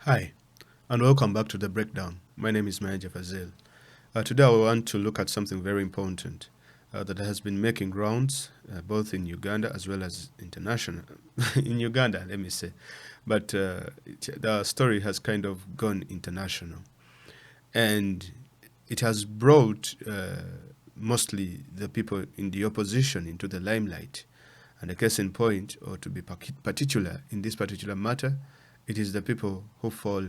Hi, and welcome back to The Breakdown. My name is Maya Fazil. Today I want to look at something very important that has been making rounds both in Uganda as well as international. In Uganda, let me say. But the story has kind of gone international. And it has brought mostly the people in the opposition into the limelight. And a case in point, or to be particular in this particular matter, it is the people who fall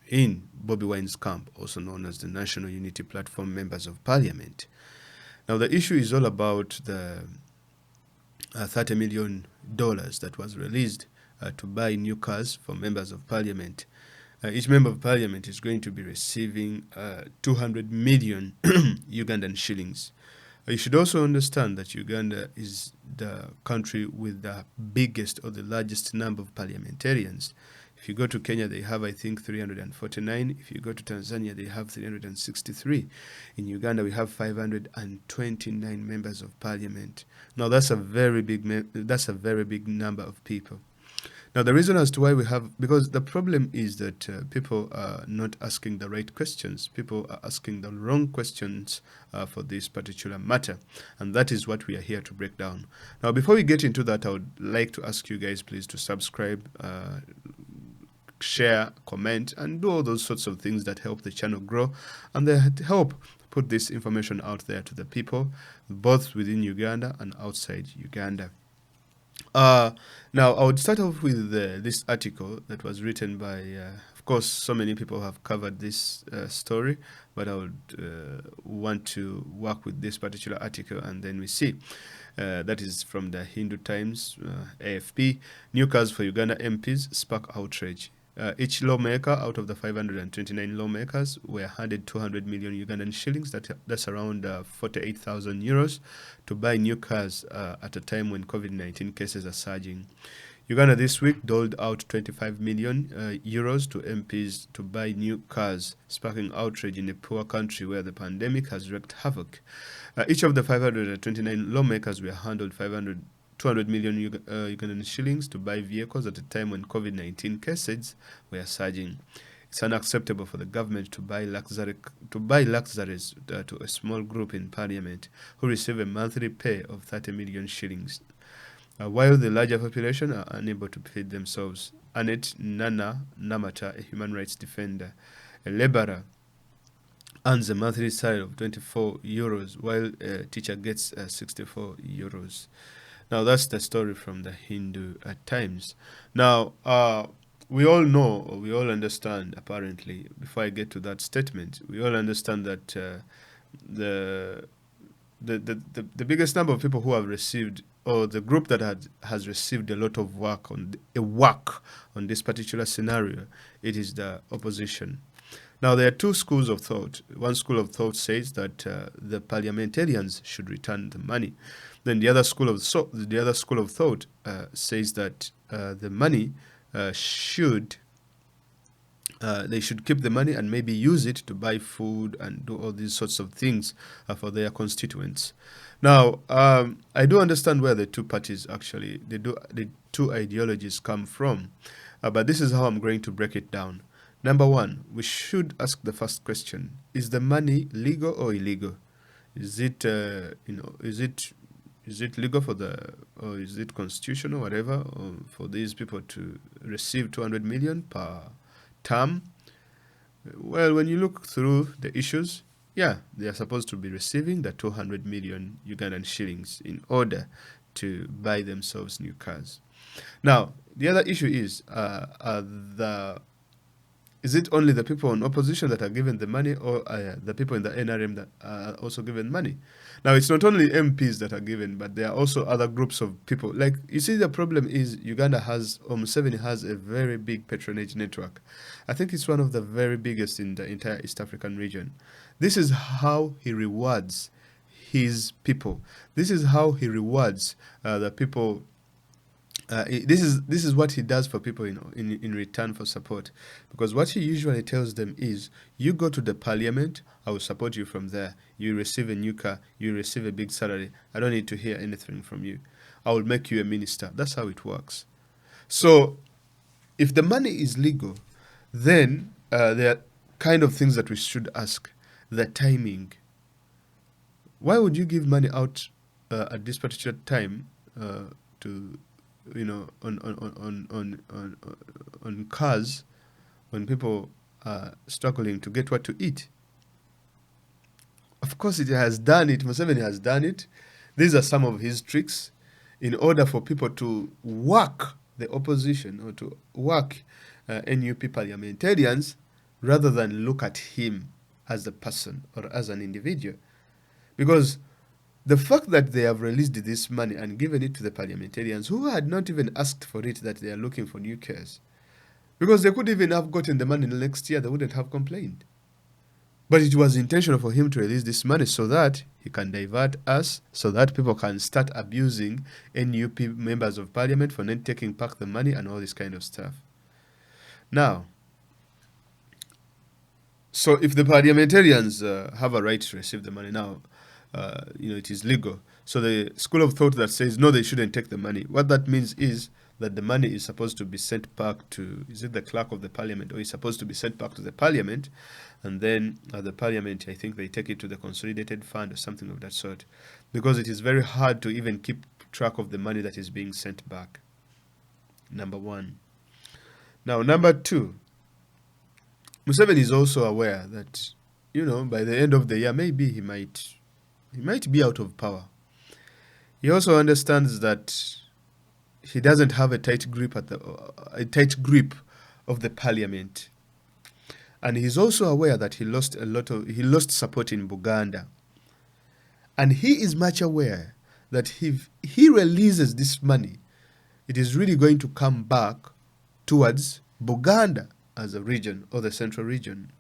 in Bobby Wine's camp, also known as the National Unity Platform Members of Parliament. Now, the issue is all about the $30 million that was released to buy new cars for members of Parliament. Each member of Parliament is going to be receiving 200 million Ugandan shillings. You should also understand that Uganda is the country with the biggest or the largest number of parliamentarians. If you go to Kenya, they have, I think, 349. If you go to Tanzania, they have 363. In Uganda, we have 529 members of parliament. Now, that's a very big number of people. Now, the reason as to why we have, because the problem is that people are not asking the right questions. People are asking the wrong questions for this particular matter. And that is what we are here to break down. Now, before we get into that, I would like to ask you guys, please, to subscribe, share, comment, and do all those sorts of things that help the channel grow and that help put this information out there to the people, both within Uganda and outside Uganda. Now, I would start off with this article that was written by, of course, so many people have covered this story, but I would want to work with this particular article and then we see. That is from the Hindu Times, AFP. New cars for Uganda MPs spark outrage. Each lawmaker out of the 529 lawmakers were handed 200 million Ugandan shillings, that's around 48,000 euros, to buy new cars at a time when COVID-19 cases are surging. Uganda this week doled out 25 million euros to MPs to buy new cars, sparking outrage in a poor country where the pandemic has wreaked havoc. Each of the 529 lawmakers were handed 200 million Ugandan shillings to buy vehicles at a time when COVID-19 cases were surging. It's unacceptable for the government to buy luxuries to a small group in parliament who receive a monthly pay of 30 million shillings, while the larger population are unable to feed themselves. Annette Nana Namata, a human rights defender, a laborer, earns a monthly salary of 24 euros, while a teacher gets 64 euros. Now, that's the story from the Hindu Times. Now, we all know, or we all understand, apparently, before I get to that statement, we all understand that the biggest number of people who have received, or the group that has received a lot of work on this particular scenario, it is the opposition. Now, there are two schools of thought. One school of thought says that the parliamentarians should return the money. Then the other school of thought says that the money they should keep the money and maybe use it to buy food and do all these sorts of things for their constituents. Now, I do understand where the two parties actually, the two ideologies come from, but this is how I'm going to break it down. Number one, we should ask the first question: is the money legal or illegal? Is it is it legal or is it constitutional, whatever, or for these people to receive 200 million per term? Well, when you look through the issues, yeah, they are supposed to be receiving the 200 million Ugandan shillings in order to buy themselves new cars. Now, the other issue is is it only the people in opposition that are given the money, or the people in the NRM that are also given money? Now, it's not only MPs that are given, but there are also other groups of people. Like, you see, the problem is Uganda has, or Museveni has, a very big patronage network. I think it's one of the very biggest in the entire East African region. This is how he rewards his people. This is how he rewards the people. This is what he does for people in return for support, because what he usually tells them is, you go to the parliament, I will support you from there. You receive a new car, you receive a big salary. I don't need to hear anything from you. I will make you a minister. That's how it works. So if the money is legal, Then there are kind of things that we should ask. The timing. Why would you give money out at this particular time to, on cars when people are struggling to get what to eat? Of course, it has done it. Museveni has done it. These are some of his tricks in order for people to work the opposition or to work NUP parliamentarians rather than look at him as a person or as an individual. Because the fact that they have released this money and given it to the parliamentarians who had not even asked for it, that they are looking for new cares. Because they could even have gotten the money next year, they wouldn't have complained. But it was intentional for him to release this money so that he can divert us, so that people can start abusing NUP members of parliament for not taking back the money and all this kind of stuff. Now, so if the parliamentarians have a right to receive the money now, it is legal. So the school of thought that says no, they shouldn't take the money. What that means is that the money is supposed to be sent back to, is it the clerk of the parliament, or is supposed to be sent back to the parliament, and then the parliament, I think they take it to the consolidated fund or something of that sort, because it is very hard to even keep track of the money that is being sent back. Number one. Now, number two, Museveni is also aware that, by the end of the year, maybe he might be out of power. He also understands that he doesn't have a tight grip of the parliament, and he's also aware that he lost support in Buganda, and he is much aware that if he releases this money, it is really going to come back towards Buganda as a region, or the central region.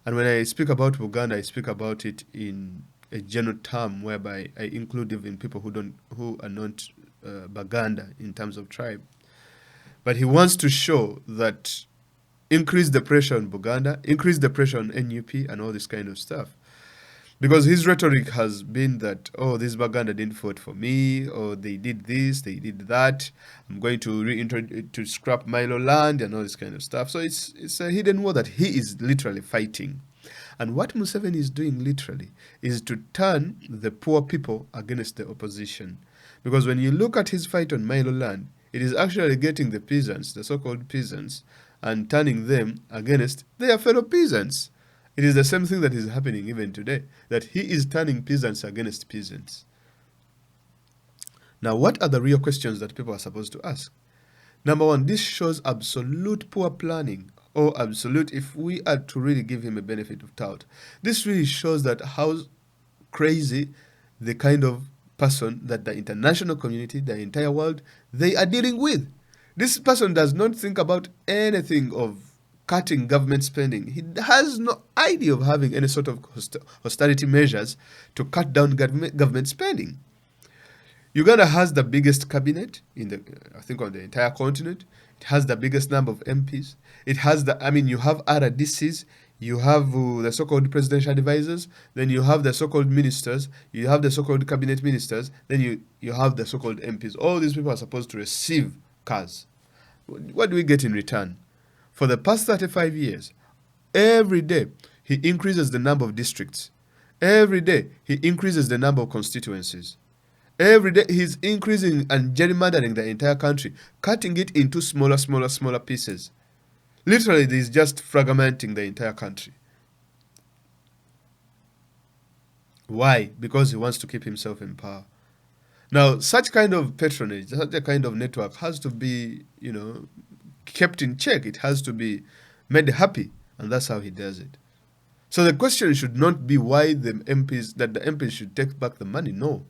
And when I speak about Buganda, I speak about it in a general term whereby I include even people who are not Baganda in terms of tribe. But he wants to show that increase the pressure on Buganda, increase the pressure on NUP and all this kind of stuff. Because his rhetoric has been that, oh, this Baganda didn't vote for me, or they did this, they did that, I'm going to scrap Milo land and all this kind of stuff. So it's a hidden war that he is literally fighting. And what Museveni is doing literally is to turn the poor people against the opposition. Because when you look at his fight on Milo land, it is actually getting the peasants, the so-called peasants, and turning them against their fellow peasants. It is the same thing that is happening even today, that he is turning peasants against peasants. Now, what are the real questions that people are supposed to ask? Number one, this shows absolute poor planning, or absolute, if we are to really give him a benefit of doubt. This really shows that how crazy the kind of person that the international community, the entire world, they are dealing with. This person does not think about anything of cutting government spending. He has no idea of having any sort of austerity measures to cut down government spending. Uganda has the biggest cabinet on the entire continent. It has the biggest number of MPs. It has you have RDCs, you have the so-called presidential advisors, then you have the so-called ministers, you have the so-called cabinet ministers, then you have the so-called MPs. All these people are supposed to receive cars. What do we get in return? For the past 35 years, every day he increases the number of districts. Every day he increases the number of constituencies. Every day he's increasing and gerrymandering the entire country, cutting it into smaller pieces. Literally, he's just fragmenting the entire country. Why? Because he wants to keep himself in power. Now, such kind of patronage, such a kind of network has to be, kept in check. It has to be made happy, and that's how he does it. So the question should not be why the MPs should take back the money. No.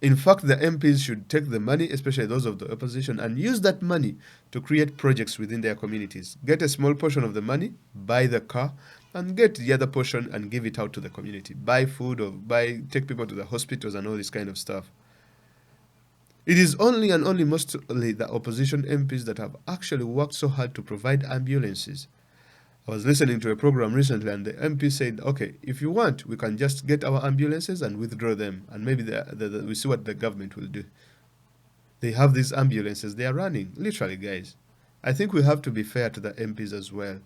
In fact, the MPs should take the money, especially those of the opposition, and use that money to create projects within their communities. Get a small portion of the money, buy the car, and get the other portion and give it out to the community. Buy food or take people to the hospitals and all this kind of stuff. It is only and only mostly the opposition MPs that have actually worked so hard to provide ambulances. I was listening to a program recently, and the MP said, okay, if you want, we can just get our ambulances and withdraw them, and maybe we see what the government will do. They have these ambulances, they are running, literally, guys. I think we have to be fair to the MPs as well.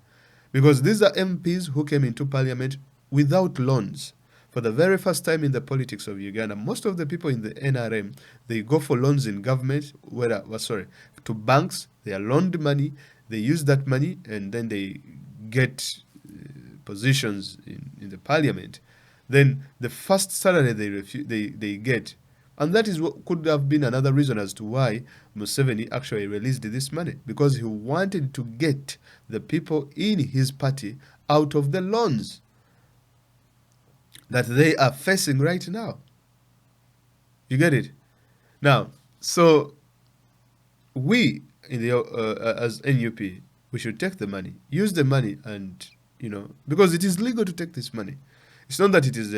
Because these are MPs who came into parliament without loans. For the very first time in the politics of Uganda, most of the people in the NRM, they go for loans in government, to banks. They are loaned money. They use that money, and then they get positions in the parliament. Then the first salary they get, and that is what could have been another reason as to why Museveni actually released this money, because he wanted to get the people in his party out of the loans that they are facing right now. You get it? Now, so we in the as NUP, we should take the money, use the money, and because it is legal to take this money. It's not that it is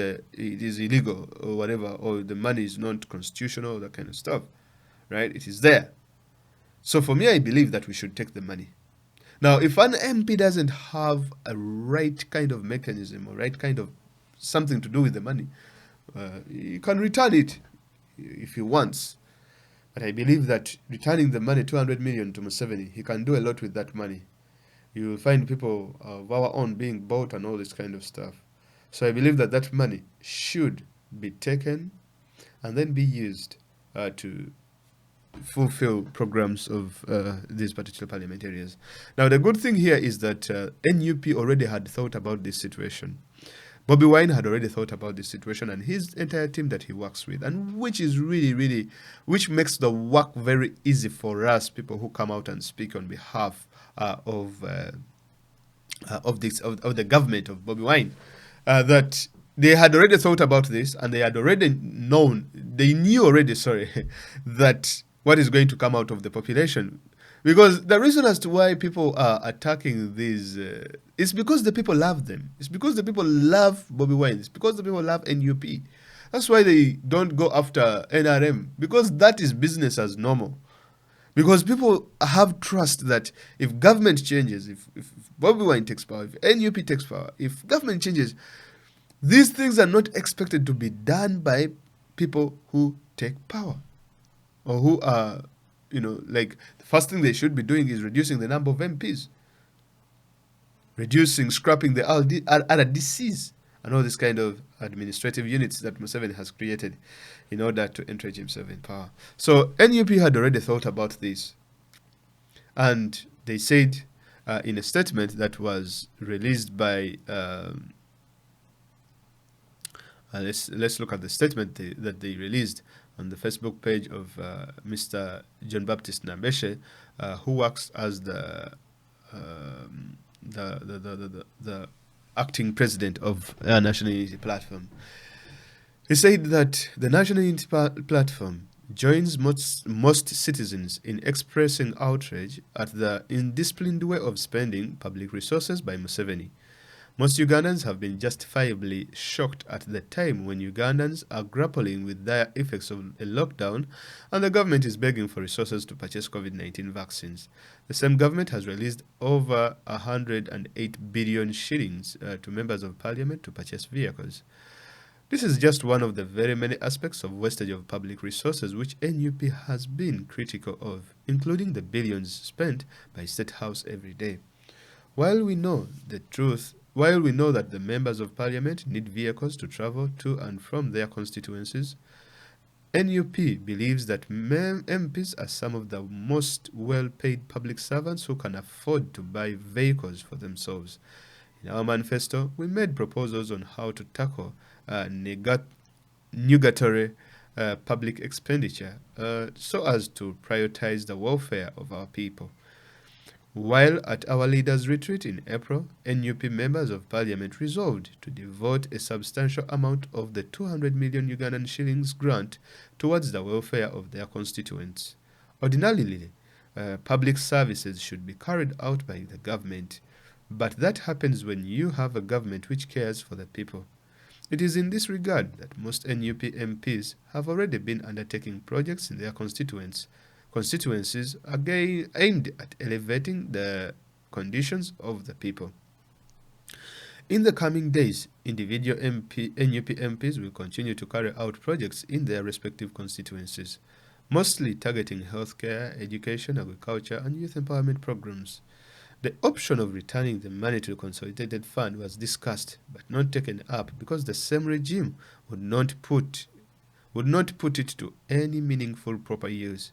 illegal or whatever, or the money is not constitutional, that kind of stuff, right? It is there. So for me, I believe that we should take the money. Now, if an MP doesn't have a right kind of mechanism or right kind of something to do with the money, he can return it if he wants. But I believe that returning the money, 200 million to Museveni, he can do a lot with that money. You will find people of our own being bought and all this kind of stuff. So I believe that that money should be taken and then be used to fulfill programs of these particular parliamentarians. Now, the good thing here is that NUP already had thought about this situation. Bobby Wine had already thought about this situation, and his entire team that he works with, and which is really, which makes the work very easy for us, people who come out and speak on behalf of the government of Bobby Wine, that they had already thought about this, and they had already knew already, that what is going to come out of the population. Because the reason as to why people are attacking these is because the people love them. It's because the people love Bobby Wine. It's because the people love NUP. That's why they don't go after NRM, because that is business as normal. Because people have trust that if government changes, if Bobby Wine takes power, if NUP takes power, if government changes, these things are not expected to be done by people who take power or who are, like the first thing they should be doing is reducing the number of MPs, scrapping the RDCs, and all this kind of administrative units that Museveni has created in order to entrench himself in power. So NUP had already thought about this, and they said in a statement that was released by let's look at the statement that they released on the Facebook page of Mr. John Baptist Nambeshe, who works as the acting president of National Unity Platform. He said that the National Unity Platform joins most citizens in expressing outrage at the indisciplined way of spending public resources by Museveni. Most Ugandans have been justifiably shocked at the time when Ugandans are grappling with the effects of a lockdown and the government is begging for resources to purchase COVID-19 vaccines. The same government has released over 108 billion shillings to members of parliament to purchase vehicles. This is just one of the very many aspects of wastage of public resources which NUP has been critical of, including the billions spent by State House every day. While we know that the members of parliament need vehicles to travel to and from their constituencies, NUP believes that MPs are some of the most well-paid public servants who can afford to buy vehicles for themselves. In our manifesto, we made proposals on how to tackle nugatory public expenditure so as to prioritize the welfare of our people. While at our leaders' retreat in April, NUP members of parliament resolved to devote a substantial amount of the 200 million Ugandan shillings grant towards the welfare of their constituents. Ordinarily, public services should be carried out by the government, but that happens when you have a government which cares for the people. It is in this regard that most NUP MPs have already been undertaking projects in their constituencies again aimed at elevating the conditions of the people. In the coming days, individual NUP MPs will continue to carry out projects in their respective constituencies. mostly targeting healthcare, education, agriculture, and youth empowerment programs. The option of returning the money to the consolidated fund was discussed but not taken up because the same regime would not put it to any meaningful proper use.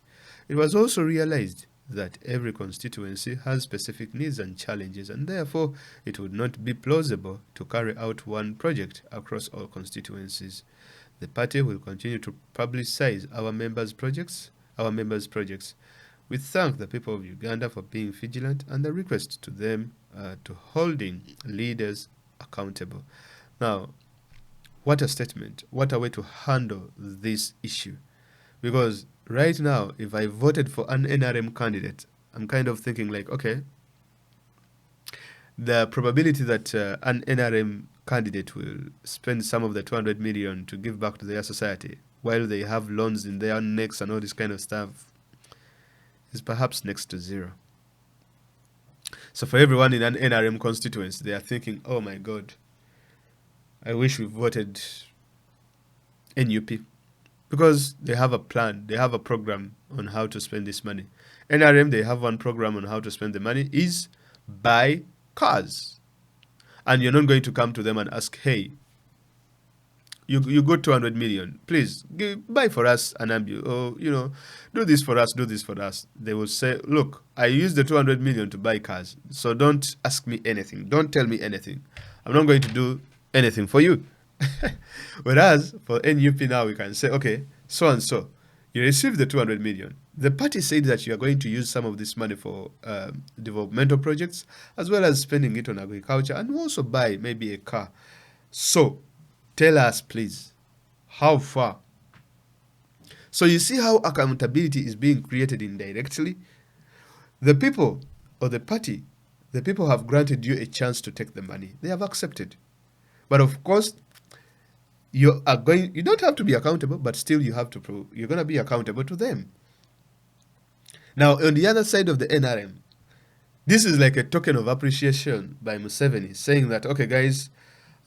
It was also realized that every constituency has specific needs and challenges, and therefore it would not be plausible to carry out one project across all constituencies. The party will continue to publicize our members' projects. We thank the people of Uganda for being vigilant and the request to them to holding leaders accountable. Now, what a statement. What a way to handle this issue. Because right now, if I voted for an NRM candidate, I'm kind of thinking like, okay, the probability that an NRM candidate will spend some of the 200 million to give back to their society while they have loans in their necks and all this kind of stuff is perhaps next to zero. So for everyone in an NRM constituency, they are thinking, oh my God, I wish we voted NUP. Because they have a plan, they have a program on how to spend this money. NRM, they have one program on how to spend the money is buy cars. And you're not going to come to them and ask, hey, you got 200 million, please buy for us an ambulance, or do this for us, do this for us. They will say, look, I used the 200 million to buy cars, so don't ask me anything, don't tell me anything. I'm not going to do anything for you. Whereas for NUP now, we can say, okay, so and so, you received the 200 million. The party said that you are going to use some of this money for developmental projects, as well as spending it on agriculture, and also buy maybe a car. So tell us, please, how far? So you see how accountability is being created indirectly? The people or the party, the people have granted you a chance to take the money. They have accepted. But of course, you don't have to be accountable, but still you're going to be accountable to them. Now, on the other side of the NRM, this is like a token of appreciation by Museveni, saying that, okay, guys,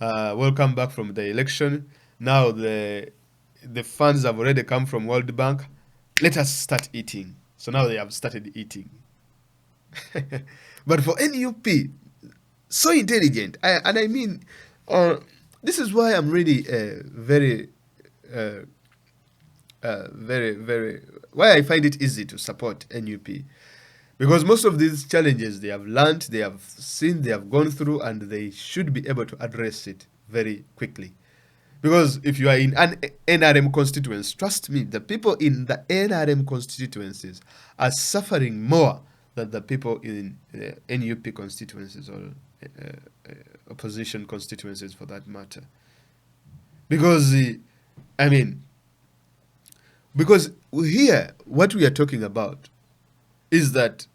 welcome back from the election. Now the funds have already come from World Bank. Let us start eating. So now they have started eating. But for NUP, so intelligent. This is why I'm really very, why I find it easy to support NUP. Because most of these challenges they have learned, they have seen, they have gone through, and they should be able to address it very quickly. Because if you are in an NRM constituency, trust me, the people in the NRM constituencies are suffering more than the people in NUP constituencies or opposition constituencies for that matter. Because, because here, what we are talking about is that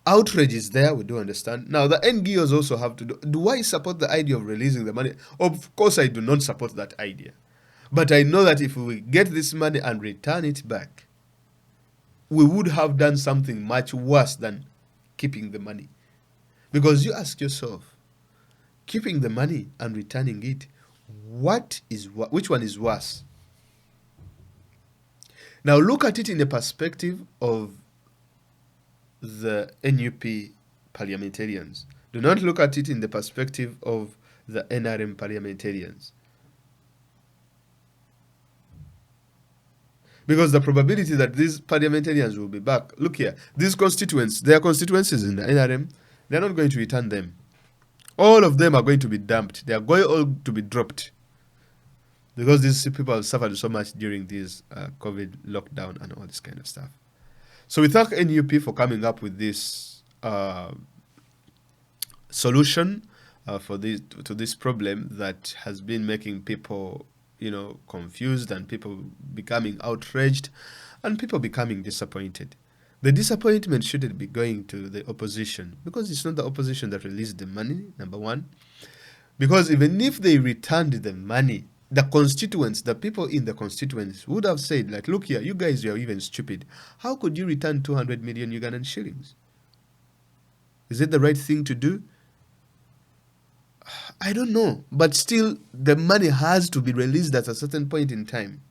outrage is there, we do understand. Now, the NGOs also have to do I support the idea of releasing the money? Of course, I do not support that idea. But I know that if we get this money and return it back, we would have done something much worse than keeping the money. Because you ask yourself, keeping the money and returning it, which one is worse? Now look at it in the perspective of the NUP parliamentarians. Do not look at it in the perspective of the NRM parliamentarians. Because the probability that these parliamentarians will be back, look here, these constituents, their constituencies in the NRM, they're not going to return them. All of them are going to be dumped. They are going all to be dropped. Because these people have suffered so much during this COVID lockdown and all this kind of stuff. So we thank NUP for coming up with this solution to this problem that has been making people, confused, and people becoming outraged, and people becoming disappointed. The disappointment shouldn't be going to the opposition, because it's not the opposition that released the money, number one. Because even if they returned the money, the constituents, the people in the constituents would have said, like, look here, you guys are even stupid. How could you return 200 million Ugandan shillings? Is it the right thing to do? I don't know. But still, the money has to be released at a certain point in time.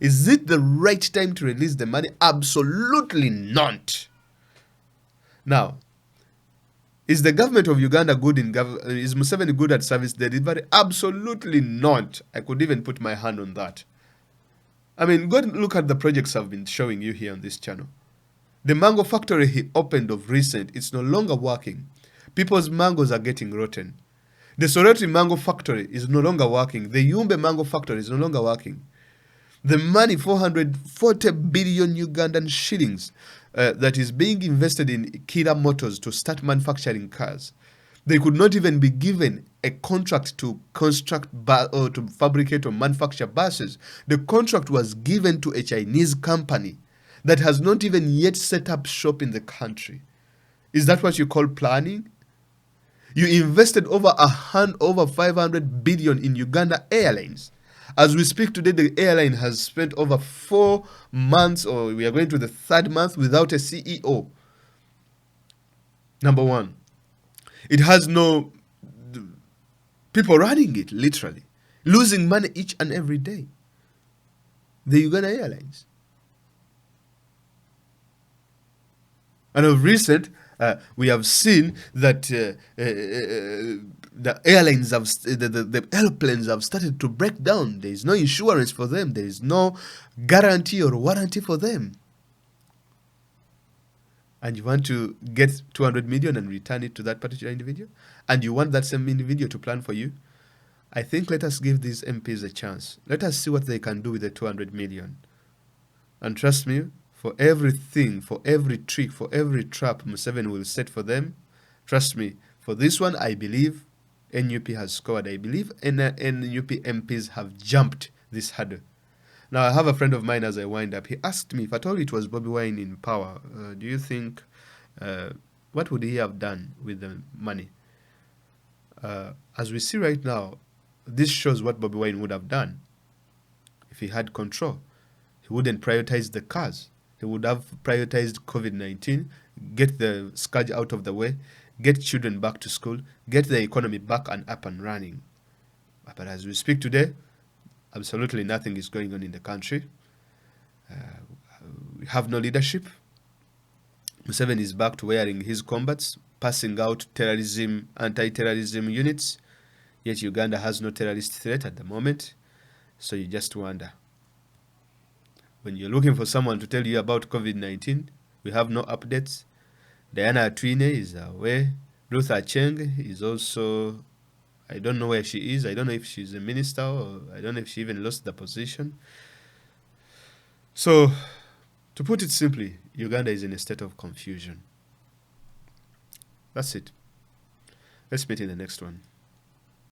Is it the right time to release the money? Absolutely not. Now, is the government of Uganda good in is Museveni good at service delivery? Absolutely not. I could even put my hand on that. I mean, go and look at the projects I've been showing you here on this channel. The mango factory he opened of recent, it's no longer working. People's mangoes are getting rotten. The Soroti mango factory is no longer working. The Yumbe mango factory is no longer working. The money, 440 billion Ugandan shillings, that is being invested in Kira Motors to start manufacturing cars. They could not even be given a contract to construct or to fabricate or manufacture buses. The contract was given to a Chinese company that has not even yet set up shop in the country. Is that what you call planning? You invested over 500 billion in Uganda Airlines. As we speak today, the airline has spent over 4 months, or we are going to the 3rd month, without a CEO. Number one, it has no people running it, literally, losing money each and every day. The Uganda Airlines. And of recent, we have seen that the airlines have, the airplanes have started to break down. There is no insurance for them. There is no guarantee or warranty for them. And you want to get 200 million and return it to that particular individual? And you want that same individual to plan for you? I think let us give these MPs a chance. Let us see what they can do with the 200 million. And trust me, for everything, for every trick, for every trap Museveni will set for them, trust me, for this one, I believe NUP has scored. I believe NUP MPs have jumped this hurdle. Now, I have a friend of mine as I wind up. He asked me, if I told you it was Bobby Wine in power, do you think, what would he have done with the money? As we see right now, this shows what Bobby Wine would have done if he had control. He wouldn't prioritize the cars. He would have prioritized COVID-19, get the scourge out of the way, get children back to school, get the economy back and up and running. But as we speak today, absolutely nothing is going on in the country. We have no leadership. Museveni is back to wearing his combats, passing out terrorism, anti-terrorism units. Yet Uganda has no terrorist threat at the moment. So you just wonder. When you're looking for someone to tell you about COVID-19, we have no updates. Diana Atwine is away. Ruth Acheng is also, I don't know where she is. I don't know if she's a minister or I don't know if she even lost the position. So, to put it simply, Uganda is in a state of confusion. That's it. Let's meet in the next one.